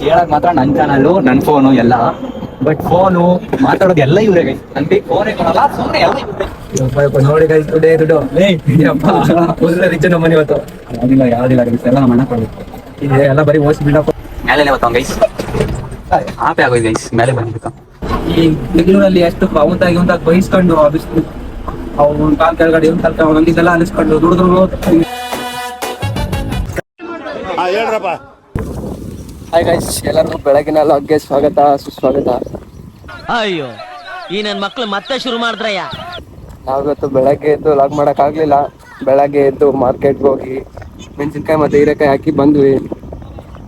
ಹೇಳಕ್ ಮಾತ್ರ ನನ್ ಚಾನಲ್ ನನ್ ಫೋನು ಎಲ್ಲ, ಬಟ್ ಫೋನು ಮಾತಾಡೋದು ಎಲ್ಲ ಇವ್ರೆ ಗೈಸ್. ನನ್ಗೆ ಫೋನೇ ಕೊಡಲ್ಲ, ಸುಮ್ಮನೆ ಎಲ್ಲ ಇವ್ರೆ. ನೋಡಿ ಗೈಸ್ ದುಡ್ಡು ದುಡ್ಡು ರಿಚ್ ನಮ್ಮನೆ ಇವತ್ತು. ಯಾವ್ದಿಲ್ಲ ಗೈಸ್, ಎಲ್ಲ ನಮ್ಮ ಅಣ್ಣ ಕೊಡ್ಬೇಕು. ಎಲ್ಲ ಬರೀ ಓಸ್ ಬಿಲ್ಡಪ್ ಮೇಲೆ ಬರ್ತಾವ ಗೈಸ್. ಆಪೆ ಆಗೋಯ್ತು ಗೈಸ್, ಮೇಲೆ ಬಂದ್ಬಿಟ್ಟು ಈ ಬೆಂಗಳೂರಲ್ಲಿ ಎಷ್ಟು ಅವಂತಾಗಿ ಬಯಸ್ಕೊಂಡು ಬಿಸಿಲು ಅವ್ನ ಕಾಲ್ ಕೆಳಗಡೆ ಇವ್ನ ಕಾಲ್ ಕೆಳಗಡೆ ಇದೆಲ್ಲ ಅನಿಸ್ಕೊಂಡು ದುಡಿದ್ರು. ಹೇಳ್ರಪ್ಪ. ಹಾಯ್ ಗೈಸ್, ಎಲ್ಲರಿಗೂ ಬೆಳಗಿನ ಲಾಗ್ಗೆ ಸ್ವಾಗತ ಸುಸ್ವಾಗತ. ಅಯ್ಯೋ, ಈ ನನ್ ಮಕ್ಳು ಮತ್ತೆ ಶುರು ಮಾಡಿದ್ರಯ್ಯ. ನಾವಿವತ್ತು ಬೆಳಗ್ಗೆ ಎದ್ದು ಲಾಗ್ ಮಾಡಕ್ ಆಗ್ಲಿಲ್ಲ. ಬೆಳಗ್ಗೆ ಎದ್ದು ಮಾರ್ಕೆಟ್ಗೆ ಹೋಗಿ ಮೆಣಸಿನ್ಕಾಯಿ ಮತ್ತೆ ಹೀರೆಕಾಯಿ ಹಾಕಿ ಬಂದ್ವಿ.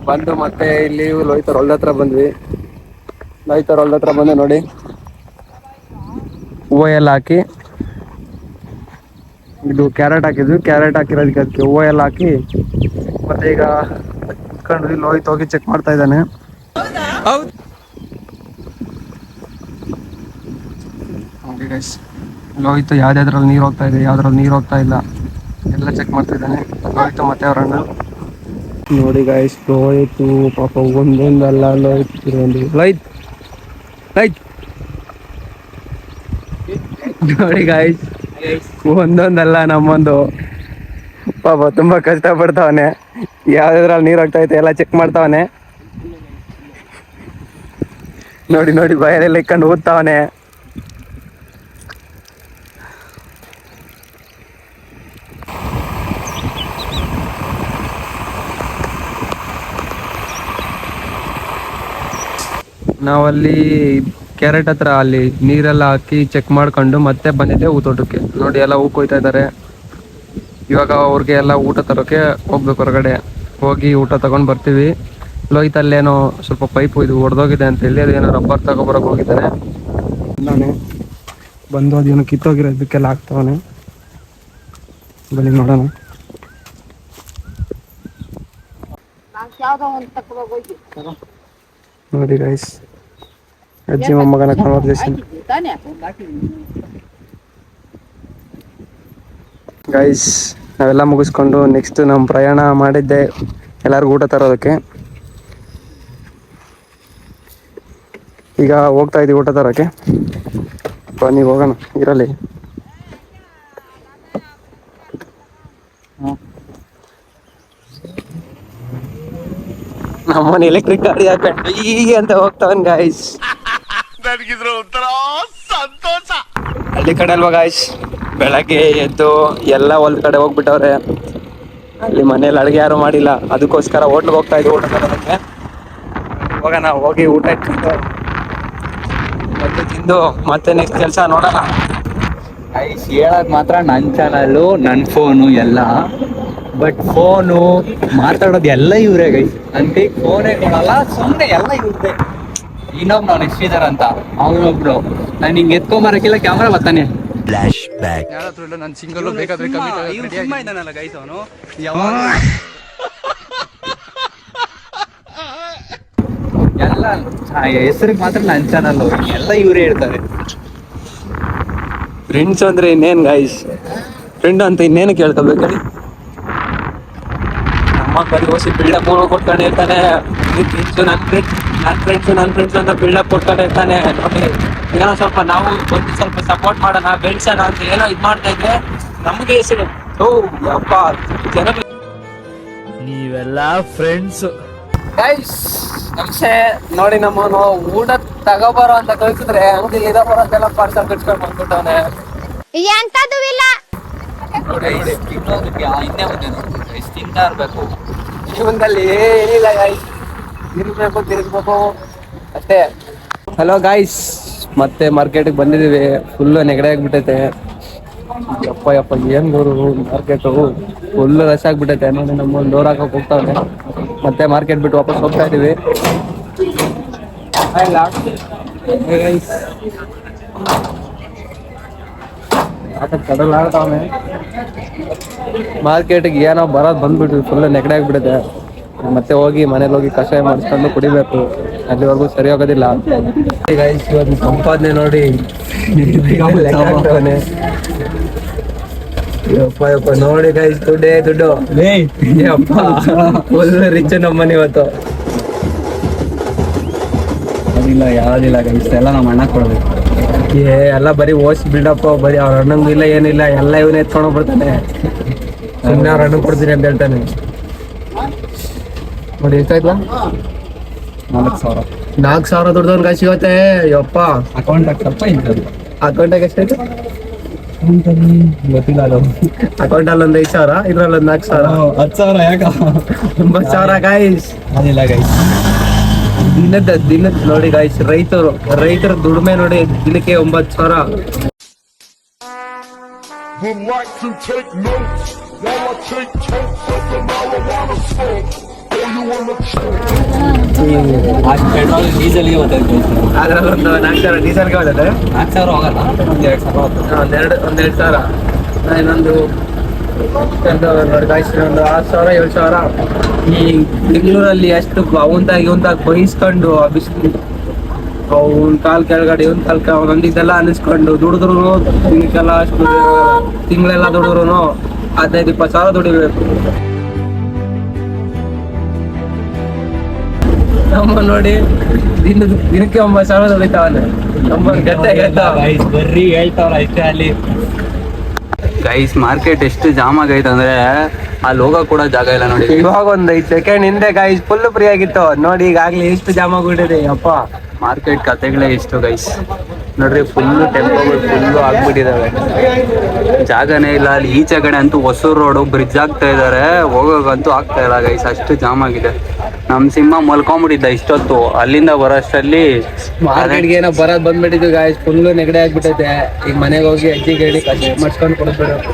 ಬಂದು ಮತ್ತೆ ಇಲ್ಲಿ ಲೋಹಿತರ್ ಹೊಲ್ದ ಹತ್ರ ಬಂದ್ವಿ. ಲೋಹಿತರ್ ಹೊಲ್ದ ಹತ್ರ ಬಂದು ನೋಡಿ ಹೂವು ಎಲ್ಲ ಹಾಕಿ, ಇದು ಕ್ಯಾರೆಟ್ ಹಾಕಿದ್ವಿ. ಕ್ಯಾರೆಟ್ ಹಾಕಿರೋದಕ್ಕೆ ಅದಕ್ಕೆ ಹೂವು ಎಲ್ಲ ಹಾಕಿ ಮತ್ತೆ ಈಗ ಕಂಡ್ವಿ. ಲೋಹಿತ್ ಹೋಗಿ ಚೆಕ್ ಮಾಡ್ತಾ ಇದ್ದಾನೆ. ನೋಡಿ ಗೈಸ್, ಲೋಹಿತ್ ಯಾವ್ದ್ರಲ್ಲಿ ನೀರು ಹೋಗ್ತಾ ಇದೆ, ಯಾವ್ದ್ರಲ್ಲಿ ನೀರು ಹೋಗ್ತಾ ಇಲ್ಲ ಎಲ್ಲ ಚೆಕ್ ಮಾಡ್ತಾ ಇದ್ದಾನೆ ಲೋಹಿತ್ ಮತ್ತೆ ಅವ್ರಣ್ಣ. ನೋಡಿ ಗೈಸ್, ಲೋಹಿತ್ ಪಾಪ ಒಂದೊಂದಲ್ಲ ಲೋಹಿತ್ ಲೋಹಿತ್ ಲೋಹಿತ್ ನೋಡಿ ಗೈಸ್, ಒಂದೊಂದಲ್ಲ ನಮ್ಮೊಂದು ಪಾಪ ತುಂಬಾ ಕಷ್ಟ ಪಡ್ತಾವನೆ. ಯಾವ್ದ್ರಲ್ಲಿ ನೀರ್ ಹೋಗ್ತಾ ಎಲ್ಲ ಚೆಕ್ ಮಾಡ್ತಾವನೆ. ನೋಡಿ ನೋಡಿ ಬಯಲೆಲ್ಲ ಇಕ್ಕೊಂಡು ಓದ್ತಾವನೆ. ನಾವಲ್ಲಿ ಕ್ಯಾರೆಟ್ ಹತ್ರ ಅಲ್ಲಿ ನೀರೆಲ್ಲ ಹಾಕಿ ಚೆಕ್ ಮಾಡ್ಕೊಂಡು ಮತ್ತೆ ಬಂದಿದ್ದೆ ಹೂ ತೋಟಕ್ಕೆ. ನೋಡಿ ಎಲ್ಲ ಹೂ ಕೊಯ್ತಾ ಇದ್ದಾರೆ. ಇವಾಗ ಅವ್ರಿಗೆ ಎಲ್ಲ ಊಟ ತರೋಕೆ ಹೋಗ್ಬೇಕು. ಹೊರಗಡೆ ಹೋಗಿ ಊಟ ತಗೊಂಡ್ ಬರ್ತೀವಿ. ಲೋಹಿತ್ ಅಲ್ಲೇನೋ ಸ್ವಲ್ಪ ಪೈಪ್ ಇದು ಒಡೆದೋಗಿದೆ ಅಂತ ಹೇಳಿ ಅದೇನೋ ರಬ್ಬರ್ ತಗೊಬರಕ್ ಹೋಗಿದ್ದಾನೆ. ನಾನೇ ಬಂದು ಅದೇನೋ ಕಿತ್ತೋಗಿರೋದಕ್ಕೆಲ್ಲ ಹಾಕ್ತವನೆ. ಬನ್ನಿ ನೋಡೋಣ. ನೋಡಿ ಗೈಸ್, ಅಜ್ಜಿ ಮೊಮ್ಮಗನ ಕಾನ್ವರ್ಸೇಷನ್. ಗೈಸ್, ನಾವೆಲ್ಲ ಮುಗಿಸ್ಕೊಂಡು ನೆಕ್ಸ್ಟ್ ನಮ್ಮ ಪ್ರಯಾಣ ಮಾಡಿದ್ದೆ ಎಲ್ಲರಿಗೂ ಊಟ ತರೋದಕ್ಕೆ. ಈಗ ಹೋಗ್ತಾ ಇದ್ದೀವಿ ಊಟ ತರೋಕ್ಕೆ. ಬನ್ನಿ ಹೋಗೋಣ, ಇರಲಿ. ನಮ್ಮನ ಎಲೆಕ್ಟ್ರಿಕ್ ಗಾಡಿ ಹಾಕೊಂಡು ಹೀಗೆ ಅಂತ ಹೋಗ್ತಾವನ್ ಗಾಯ್ಸ್. ನನಗಿದ್ರ ಒಂಥರ ಸಂತೋಷ. ಹಳ್ಳಿ ಕಡೆ ಅಲ್ವಾ ಗಾಯ್ಸ್, ಬೆಳಗ್ಗೆ ಎದ್ದು ಎಲ್ಲ ಹೊಲ್ ಕಡೆ ಹೋಗ್ಬಿಟ್ಟವ್ರೆ. ಅಲ್ಲಿ ಮನೇಲಿ ಅಡುಗೆ ಯಾರು ಮಾಡಿಲ್ಲ, ಅದಕ್ಕೋಸ್ಕರ ಹೋಟ್ಲಿಗೆ ಹೋಗ್ತಾ ಇದ್ವಿ ಊಟ ತರೋದಕ್ಕೆ. ಹೋಗೋಣ, ಹೋಗಿ ಊಟ ಇಟ್ಕೊಂಡು ಮತ್ತೆ ತಿಂದು ಮತ್ತೆ ನೆಕ್ಸ್ಟ್ ಕೆಲಸ ನೋಡೋಣ. ಗೈಸ್ ಹೇಳಕ್ ಮಾತ್ರ ನನ್ ಚಾನಲ್ಲು ನನ್ ಫೋನು ಎಲ್ಲ, ಬಟ್ ಫೋನು ಮಾತಾಡೋದು ಎಲ್ಲ ಇವ್ರೆ ಗೈಸ್. ನನ್ಗೆ ಫೋನೇ ಕೊಡಲ್ಲ, ಸುಮ್ಮನೆ ಎಲ್ಲ ಇವ್ರೆ. ಇನ್ನೊಬ್ಬ ನಾವು ನೆಕ್ಸ್ಟ್ ಇದಾರ ಅಂತ ಅವನೊಬ್ರು ನಾನು ಹಿಂಗೆ ಎತ್ಕೊಂಬರಕ್ಕಿಲ್ಲ, ಕ್ಯಾಮ್ರಾ ಬರ್ತಾನೆ. Flash back. ನಾನು ಸಿಂಗಲ್ ಬೇಕಾದ್ರೆ ಗೈಸ್ ಅವನು ಎಲ್ಲ ಹೆಸರಿಗೆ ಮಾತ್ರ ನನ್ ಚಾನಲ್ ಎಲ್ಲ ಇವರೇ ಇರ್ತಾರೆ. ಫ್ರೆಂಡ್ಸ್ ಅಂದ್ರೆ ಇನ್ನೇನ್ ಗಾಯ್ಸ್, ಫ್ರೆಂಡ್ ಅಂತ ಇನ್ನೇನು ಕೇಳ್ಕೊಬೇಕು. ನಮ್ಮ ಕಡೆ ಹೋಗಿ ಬಿಲ್ಡಪ್ ಕೊಟ್ಕೊಂಡು ಇರ್ತಾನೆ. ನನ್ನ ಫ್ರೆಂಡ್ಸ್ ಅಂತ ಬಿಲ್ಡಪ್ ಕೊಟ್ಕೊಂಡು ಇರ್ತಾನೆ. ನೋಡಿ, ಏನೋ ಸ್ವಲ್ಪ ನಾವು ಸ್ವಲ್ಪ ಸಪೋರ್ಟ್ ಮಾಡೋಣ, ಬೆಳ್ಸೋಣ ಅಂತ ಏನೋ ಇದ್ ಮಾಡ್ತಾ ಇದ್ರೆ ನಮ್ಗೆ ಹೆಸರು ಅಪ್ಪ ಜನ. ನೀವೆಲ್ಲ ಫ್ರೆಂಡ್ಸ್ ಗೈಸ್ ನಮ್ಸೆ ನೋಡಿ, ನಮ್ಮನು ಊಟ ತಗೋಬಾರೋ ಅಂತ ಕಳ್ಸಿದ್ರೆ ಹಂಗೆ ಇದ ಬರೋದೆಲ್ಲ ಪಾರ್ಸಲ್ ಕಟ್ಸ್ಕೊಂಡು ಬಂದ್ಬಿಟ್ಟವನೆ. ಎಂತದು ಇಲ್ಲ ಇನ್ನೇ ತಿಂತಾ ಇರ್ಬೇಕು. ಜೀವನದಲ್ಲಿ ಏನಿಲ್ಲ ಗೈಸ್, ತಿರುಗ್ಬೇಕು ತಿರುಗ್ಬೇಕು ಅಷ್ಟೇ. ಹಲೋ ಗೈಸ್, ಮತ್ತೆ ಮಾರ್ಕೆಟಿಗೆ ಬಂದಿದ್ದೀವಿ. ಫುಲ್ಲು ನೆಗಡೆ ಆಗ್ಬಿಟ್ಟೈತೆ. ಯಪ್ಪ ಯಪ್ಪ ಏನ್ ಗುರು, ಮಾರ್ಕೆಟು ಫುಲ್ ರಶ್ ಆಗ್ಬಿಟ್ಟೈತೆ. ನೋಡಿ ನಮ್ಮ ಡೋರ್ ಹಾಕಕ್ ಹೋಗ್ತಾವೆ. ಮತ್ತೆ ಮಾರ್ಕೆಟ್ ಬಿಟ್ಟು ವಾಪಸ್ ಹೋಗ್ತಾ ಇದೀವಿ. ಕಡಲಾಡ್ತಾವನೆ. ಮಾರ್ಕೆಟಿಗೆ ಏನೋ ಬರೋದು ಬಂದ್ಬಿಟ್ವಿ, ಫುಲ್ ನೆಗಡೆ ಆಗ್ಬಿಡುತ್ತೆ. ಮತ್ತೆ ಹೋಗಿ ಮನೇಲಿ ಹೋಗಿ ಕಷಾಯ ಮಾಡಿಸ್ಕೊಂಡು ಕುಡಿಬೇಕು, ಅಲ್ಲಿವರೆಗೂ ಸರಿ ಹೋಗೋದಿಲ್ಲ. ಇವತ್ತು ಸಂಪಾದನೆ ನೋಡಿ ಯಪ್ಪ ಯಪ್ಪ ನೋಡಿ ಗೈಸ್, ದುಡ್ಡು ಫುಲ್ ರಿಚ್ ನಮ್ಮನೆ ಇವತ್ತು. ಅದಿಲ್ಲ ಯಾವ್ದಿಲ್ಲ ಗೈಸ್, ಎಲ್ಲ ನಮ್ಮ ಅಣ್ಣ ಕೊಡ್ಬೇಕು. ಎಲ್ಲ ಬರೀ ಓಸ್ ಬಿಲ್ಡಪ್, ಬರೀ ಅವ್ರ ಅಣ್ಣಂಗೂ ಇಲ್ಲ ಏನಿಲ್ಲ, ಎಲ್ಲ ಇವನೇ ಎತ್ಕೊಂಡು ಬರ್ತಾನೆ. ಸುಮ್ಮನೆ ಅವ್ರ ಅಣ್ಣ ಕೊಡ್ತೀನಿ ಅಂತ ಹೇಳ್ತಾನೆ. ನೋಡಿ ಎಷ್ಟಾಯ್ತಲ್ಲ, 4,000 ದುಡ್ದವ್ನ ಕಾಸು ಇವತ್ತೆ. ಯಪ್ಪ ಅಕೌಂಟ್ ಸ್ವಲ್ಪ ಇಂಥದ್ದು ಅಕೌಂಟಾಗ ಎಷ್ಟಾಯ್ತು ಗೊತ್ತಿಲ್ಲ. ಅದು ಅಕೌಂಟ್ ಅಲ್ಲಿ ಒಂದು 5,000, ಇದ್ರಲ್ಲಿ ಒಂದು 4,000, 10,000 ಯಾಕ 9,000 ಗಾಯ್ಸ್. ಅದಿಲ್ಲ ಗೈಸ್. ದಿನದ ನೋಡಿ ಗಾಯ್ಸ್, ರೈತರ ದುಡಿಮೆ ನೋಡಿ, ದಿನಕ್ಕೆ 9,000. Would like to take notes while I take totes of the marijuana smoke. Oh, you wanna ಅಷ್ಟು ಪೆಟ್ರೋಲ್ ಡೀಸೆಲ್ಗೆ ಗೊತ್ತಾಯ್ತು. ಅದ್ರಲ್ಲಿ ಒಂದು 4,000 ಡೀಸೆಲ್ಗೆ ಹೋಗುತ್ತೆ. 4,000 ಹೋಗಲ್ಲ, ಒಂದು 2,000 ಹೋಗ್ತದೆ. ಒಂದ್ 2,000. ಇನ್ನೊಂದು ನೋಡಿ ಗಾಯ್ಸ್, ಒಂದು 6,000 7,000. ಈ ಬೆಂಗಳೂರಲ್ಲಿ ಎಷ್ಟು ಅವಂತಾಗಿ ಬಹಿಸ್ಕೊಂಡು ಆ ಬಿಸಿಲು, ಅವ್ನ ಕಾಲ್ ಕೆಳಗಡೆ ಇವನ್ ಕಾಲ್ ಒಂದಿದ್ದೆಲ್ಲ ಅನಿಸ್ಕೊಂಡು ದುಡಿದ್ರು ದಿನಕ್ಕೆಲ್ಲ ಅಷ್ಟು ತಿಂಗಳೆಲ್ಲ ದುಡಿದ್ರು 15,000-20,000 ದುಡಿಬೇಕು. ನಮ್ಮ ನೋಡಿ ದಿನಕ್ಕೆ 9,000 ದುಡಿತಾವನೆ. ನಮ್ಮ ಗಟ್ಟೆ ಗೈಸ್ ಬರ್ರಿ ಹೇಳ್ತಾವ್ರ ಐತೆ ಅಲ್ಲಿ. ಗೈಸ್ ಮಾರ್ಕೆಟ್ ಎಷ್ಟು ಜಾಮ್ ಆಗೈತೆ ಅಂದ್ರೆ ಅಲ್ಲಿ ಹೋಗಕ್ ಕೂಡ ಜಾಗ ಇಲ್ಲ ನೋಡಿ. ಇವಾಗ ಒಂದ್ 5 ಸೆಕೆಂಡ್ ಹಿಂದೆ ಗಾಯ್ಸ್ ಫುಲ್ ಫ್ರೀ ಆಗಿತ್ತು ನೋಡಿ, ಈಗಾಗ್ಲೇ ಎಷ್ಟು ಜಾಮ್ ಆಗ್ಬಿಟ್ಟಿದೆ ಅಪ್ಪ. ಮಾರ್ಕೆಟ್ ಕತೆಗಳೇ ಇಷ್ಟು ಗೈಸ್. ನೋಡ್ರಿ ಫುಲ್ ಟೆಂಪೋಗಳು ಫುಲ್ಲು ಆಗ್ಬಿಟ್ಟಿದಾವೆ, ಜಾಗನೇ ಇಲ್ಲ. ಅಲ್ಲಿ ಈಚೆ ಕಡೆ ಅಂತೂ ಹೊಸೂರು ರೋಡು ಬ್ರಿಡ್ಜ್ ಆಗ್ತಾ ಇದಾರೆ, ಹೋಗೋಕಂತೂ ಆಗ್ತಾ ಇಲ್ಲ ಗೈಸ್, ಅಷ್ಟು ಜಾಮ್ ಆಗಿದೆ. ನಮ್ ಸಿಂಹ ಮಲ್ಕೊಂಡ್ಬಿಟ್ಟಿದ್ದ ಇಷ್ಟೊತ್ತು, ಅಲ್ಲಿಂದ ಬರೋಷ್ಟಲ್ಲಿ ಮಾರ್ಕೆಟ್ಗೆ ಏನೋ ಬರೋದ್ ಬಂದ್ಬಿಟ್ಟಿದ್ವಿ ಗಾಯ್ಸ್, ಫುಲ್ ನೆಗಡಿ ಆಗ್ಬಿಟ್ಟೈತೆ. ಈಗ ಮನೆಗೆ ಹೋಗಿ ಅಜ್ಜಿಗೆ ಹೇಳಿ ಕಷ್ಟ ಮಾಡ್ಸ್ಕೊಂಡು ಕೊಡ್ಬಿಡೋದು.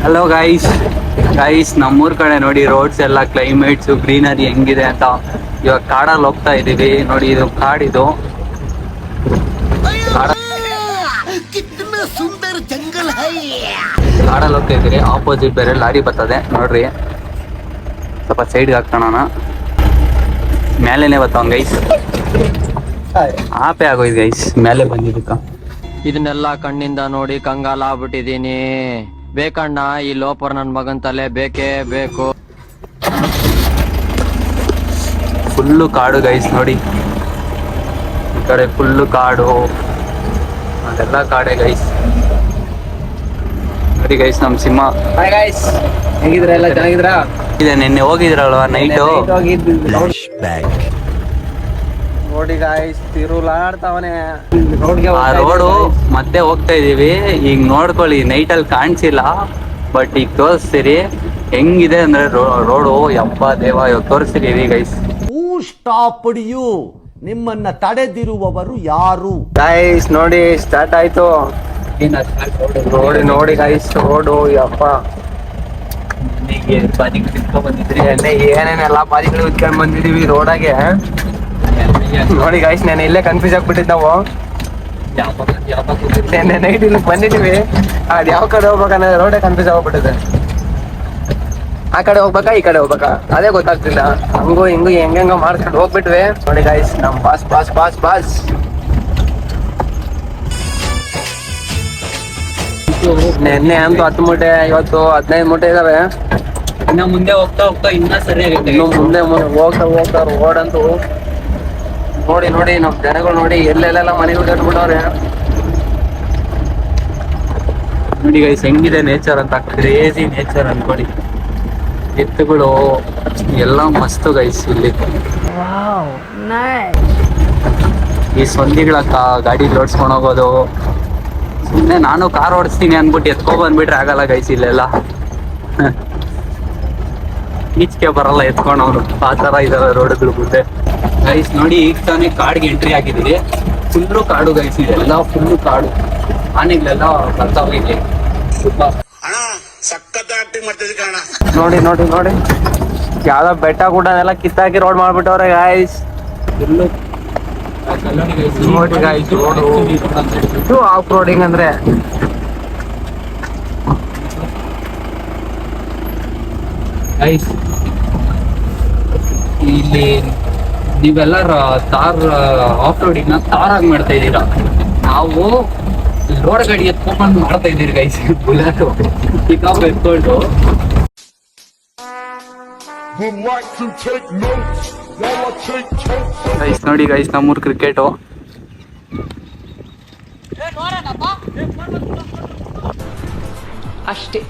ಹಲೋ ಗೈಸ್ ನಮ್ಮೂರ್ ಕಡೆ ನೋಡಿ ರೋಡ್ಸ್ ಎಲ್ಲ ಕ್ಲೈಮೇಟ್ಸ್ ಗ್ರೀನರಿ ಹೆಂಗಿದೆ ಅಂತ. ಇವಾಗ ಕಾಡಲ್ಲಿ ಹೋಗ್ತಾ ಇದೀವಿ ನೋಡಿ, ಇದು ಕಾಡಿದು ಕಾಡಲ್ಲಿ ಹೋಗ್ತಾ ಇದೀರಿ. ಆಪೋಸಿಟ್ ಬೇರೆ ಲಾರಿ ಬರ್ತದೆ ನೋಡ್ರಿ, ಸ್ವಲ್ಪ ಸೈಡ್ಗೆ ಹಾಕೋಣ. ಮೇಲೆನೆ ಬರ್ತಾವ ಗೈಸ್, ಆಪೆ ಆಗೋಯ್ತು ಗೈಸ್ ಮೇಲೆ ಬಂದಿದ್ದಕ್ಕ. ಇದನ್ನೆಲ್ಲ ಕಣ್ಣಿಂದ ನೋಡಿ ಕಂಗಾಲ ಆಗ್ಬಿಟ್ಟಿದೀನಿ. ಬೇಕಣ್ಣ ಈ ಲೋಪರ್ ನನ್ ಮಗನ್ ತಲೆ ಬೇಕೇ ಬೇಕು. ಫುಲ್ಲು ಕಾಡು ಗೈಸ್ ನೋಡಿ, ಈ ಕಡೆ ಫುಲ್ಲು ಕಾಡು, ಅದೆಲ್ಲ ಕಾಡೆ ಗೈಸ್. ನೋಡಿ ಗೈಸ್ ನಮ್ ಸಿಂಹ ಹಾಯ್ ಗಾಯ್ಸ್, ಹೆಂಗಿದ್ರ? ಎಲ್ಲ ಚೆನ್ನಾಗಿದ್ರಾ? ಇದೆ. ನಿನ್ನೆ ಹೋಗಿದ್ರಲ್ವಾ ನೈಟು, ನೋಡಿ ಗಾಯ್ಸ್ ತಿರುಲಾಡ್ತಾವನೆ ಆ ರೋಡು ಮತ್ತೆ ಹೋಗ್ತಾ ಇದೀವಿ. ಈಗ ನೋಡ್ಕೊಳ್ಳಿ, ನೈಟಲ್ಲಿ ಕಾಣಿಸಿಲ್ಲ ಬಟ್ ಈಗ ತೋರಿಸ್ತೀರಿ ಹೆಂಗಿದೆ ಅಂದ್ರೆ ರೋಡು. ಯಪ್ಪ ದೇವ, ಇವಾಗ ತೋರಿಸ್ತೀರಿ ಗೈಸ್. ಸ್ಟಾಪ್ಡ್ ಯು, ನಿಮ್ಮನ್ನ ತಡೆದಿರುವವರು ಯಾರು? ಗಾಯ್ಸ್ ನೋಡಿ ಸ್ಟಾರ್ಟ್ ಆಯ್ತು. ನೋಡಿ ಗಾಯ್ಸ್ ರೋಡು, ಯಪ್ಪ ಬಂದಿದ್ರಿ ಏನೇನೆಲ್ಲ ಬಾದಿಗಳು ಇಟ್ಕೊಂಡ್ ಬಂದಿದೀವಿ ರೋಡಾಗೆ. ನೋಡಿ ಗಾಯ್ಸ್, ನಾನು ಇಲ್ಲೇ ಕನ್ಫ್ಯೂಸ್ ಆಗ್ಬಿಟ್ಟಿದ್ ನಾವು. ನೆನ್ನೆ ನೈಟ್ ಇಲ್ಲಿ ಬಂದಿದೀವಿ, ಅದ್ ಯಾವ ಕಡೆ ಹೋಗ್ಬೇಕನ್ನ ರೋಡೇ ಕನ್ಫ್ಯೂಸ್ ಆಗ್ಬಿಟ್ಟಿದೆ. ಆ ಕಡೆ ಹೋಗ್ಬೇಕಾ ಈ ಕಡೆ ಹೋಗ್ಬೇಕಾ ಅದೇ ಗೊತ್ತಾಗ್ತಿಲ್ಲ. ಹಂಗು ಹಿಂಗು ಹೆಂಗ ಮಾಡ್ಕೊಂಡು ಹೋಗ್ಬಿಟ್ವಿ. ನೋಡಿ ಗಾಯ್ಸ್ ನಮ್ ಬಾಸ್ ನೆನ್ನೆ ಅಂತೂ 10 ಮೂಟೆ, ಇವತ್ತು 15 ಮೂಟೆ ಇದಾವೆ. ಇನ್ನ ಮುಂದೆ ಹೋಗ್ತಾ ಹೋಗ್ತಾ ಇನ್ನ ಸರಿ ಆಗುತ್ತೆ. ಇನ್ನು ಮುಂದೆ ಹೋಗ್ತಾ ರೋಡ್ ಅಂತೂ ನೋಡಿ ನಮ್ ಜನಗಳು ನೋಡಿ ಎಲ್ಲೆಲ್ಲೆಲ್ಲ ಮನೆಗಳು ಕಟ್ಬಿಟ್ಟವ್ರೆ. ನೋಡಿ ಗೈಸ್ ಹೆಂಗಿದೆ ನೇಚರ್ ಅಂತ, ಕ್ರೇಜಿ ನೇಚರ್ ಅನ್ಕೊಳ್ಳಿ. ಎತ್ತುಗಳು ಎಲ್ಲ ಮಸ್ತು ಗೈಸ್ ಇಲ್ಲಿ. ಈ ಸಂಧಿಗಳ ಗಾಡಿ ಲೋಡ್ಸ್ಕೊಂಡು ಹೋಗೋದು. ಸುಮ್ಮನೆ ನಾನು ಕಾರ್ ಓಡಿಸ್ತೀನಿ ಅನ್ಬಿಟ್ಟು ಎತ್ಕೊಂಡ್ ಬಂದ್ಬಿಟ್ರೆ ಆಗಲ್ಲ ಗೈಸ್. ಇಲ್ಲೆಲ್ಲ ಈಚೆಗೆ ಬರಲ್ಲ ಎತ್ಕೊಂಡವ್ರು, ಆ ತರ ಇದಾವೆ ರೋಡ್ಗಳು ಮುಂದೆ ಗೈಸ್. ನೋಡಿ ಈಗ ತಾನೇ ಕಾಡಿಗೆ ಎಂಟ್ರಿ ಆಗಿದ್ದೀವಿ. ಫುಲ್ಲು ಕಾಡು ಗೈಸ್, ಇದೆಲ್ಲ ಫುಲ್ಲು ಕಾಡು. ಆನೆಗಳೆಲ್ಲ ಬರ್ತಾವ ಇಲ್ಲಿ ತುಂಬಾ. ಸಖತ್ ಆಕ್ಟಿಂಗ್ ಮಾಡ್ತಿದ್ದೆ ಕಾರಣ. ನೋಡಿ ಯಾವ್ದೋ ಬೆಟ್ಟ ಗುಡ್ಡನೆಲ್ಲ ಕಿತ್ತಾಕಿ ರೋಡ್ ಮಾಡ್ಬಿಟ್ಟವ್ರೆ ಗಾಯ್ಸ್. ನೋಡಿ ಗಾಯ್ಸ್ ರೋಡು ಆಫ್ ರೋಡಿಂಗ್ ಅಂದ್ರೆ. ಗೈಸ್ ಇಲ್ಲಿ ನೀವೆಲ್ಲ ತಾರ್ ಆಫ್ ರೋಡಿಂಗ್ ತಾರಾಗಿ ಮಾಡ್ತಾ ಇದ್ದೀರಾ. ನಾವು ಲೋಡ್ ಗಾಡಿ ಎತ್ಕೊಂಡ್ಬಂದು ಮಾಡ್ತಾ ಇದ್ದೀರಿ ಗೈಸ್ ಬುಲೆಟ್ ಪಿಕಪ್ ಎತ್ಕೊಂಡು. Relax and take notes while I take totes. Guys ನೋಡಿ ಗೈಸ್ ನಮ್ಮೂರ್ ಕ್ರಿಕೆಟು. ಅಷ್ಟೇ.